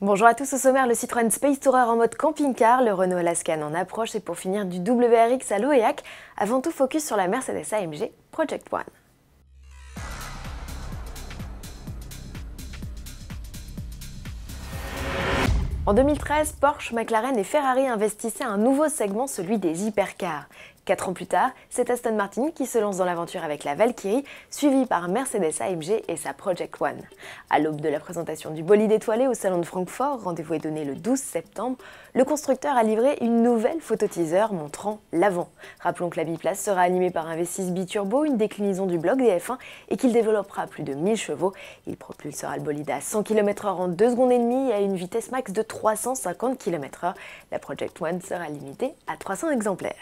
Bonjour à tous, au sommaire, le Citroën Space Tourer en mode camping-car, le Renault Alaskan en approche et pour finir du WRX à l'Oeac, avant tout focus sur la Mercedes AMG Project One. En 2013, Porsche, McLaren et Ferrari investissaient un nouveau segment, celui des hypercars. 4 ans plus tard, c'est Aston Martin qui se lance dans l'aventure avec la Valkyrie, suivie par Mercedes AMG et sa Project One. À l'aube de la présentation du bolide étoilé au salon de Francfort, rendez-vous est donné le 12 septembre, le constructeur a livré une nouvelle photo-teaser montrant l'avant. Rappelons que la biplace sera animée par un V6 biturbo, une déclinaison du bloc des F1 et qu'il développera plus de 1000 chevaux. Il propulsera le bolide à 100 km/h en 2 secondes et demie et à une vitesse max de 350 km/h. La Project One sera limitée à 300 exemplaires.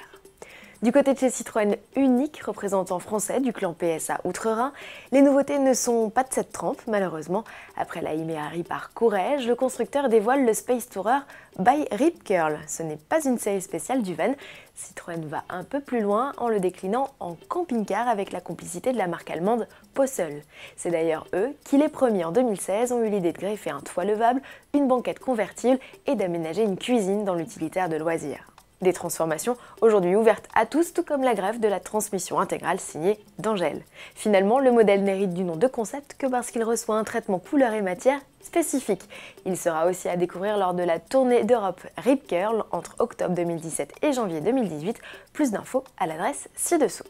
Du côté de chez Citroën, unique représentant français du clan PSA Outre-Rhin, les nouveautés ne sont pas de cette trempe, malheureusement. Après la Méhari par Courrèges, le constructeur dévoile le Space Tourer by Rip Curl. Ce n'est pas une série spéciale du van. Citroën va un peu plus loin en le déclinant en camping-car avec la complicité de la marque allemande Possel. C'est d'ailleurs eux qui, les premiers en 2016, ont eu l'idée de greffer un toit levable, une banquette convertible et d'aménager une cuisine dans l'utilitaire de loisirs. Des transformations aujourd'hui ouvertes à tous, tout comme la greffe de la transmission intégrale signée d'Angèle. Finalement, le modèle n'hérite du nom de concept que parce qu'il reçoit un traitement couleur et matière spécifique. Il sera aussi à découvrir lors de la tournée d'Europe Rip Curl entre octobre 2017 et janvier 2018. Plus d'infos à l'adresse ci-dessous.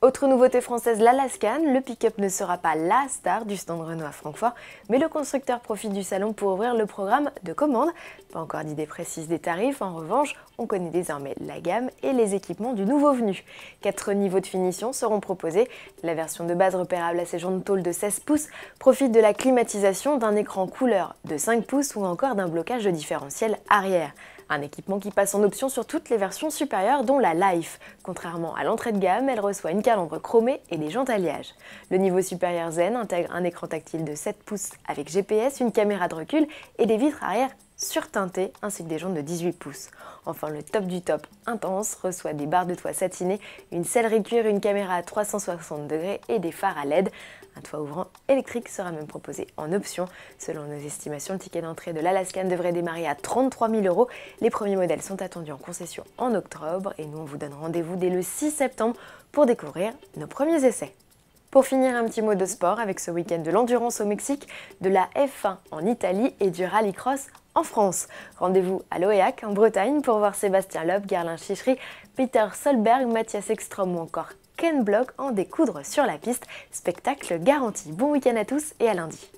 Autre nouveauté française, l'Alaskan, le pick-up ne sera pas la star du stand Renault à Francfort, mais le constructeur profite du salon pour ouvrir le programme de commande. Pas encore d'idée précise des tarifs, en revanche, on connaît désormais la gamme et les équipements du nouveau venu. 4 niveaux de finition seront proposés. La version de base repérable à ses jantes tôle de 16 pouces profite de la climatisation, d'un écran couleur de 5 pouces ou encore d'un blocage de différentiel arrière. Un équipement qui passe en option sur toutes les versions supérieures dont la Life. Contrairement à l'entrée de gamme, elle reçoit une calandre chromée et des jantes alliage. Le niveau supérieur Zen intègre un écran tactile de 7 pouces avec GPS, une caméra de recul et des vitres arrière surteintées ainsi que des jantes de 18 pouces. Enfin, le top du top intense reçoit des barres de toit satinées, une sellerie cuir, une caméra à 360 degrés et des phares à LED. Un toit ouvrant électrique sera même proposé en option. Selon nos estimations, le ticket d'entrée de l'Alaskan devrait démarrer à 33 000 €. Les premiers modèles sont attendus en concession en octobre et nous on vous donne rendez-vous dès le 6 septembre pour découvrir nos premiers essais. Pour finir, un petit mot de sport avec ce week-end de l'endurance au Mexique, de la F1 en Italie et du rallycross en France. Rendez-vous à l'Oeac en Bretagne pour voir Sébastien Loeb, Gerlin Chichery, Peter Solberg, Mathias Ekstrom ou encore Ken Block en découdre sur la piste. Spectacle garanti. Bon week-end à tous et à lundi.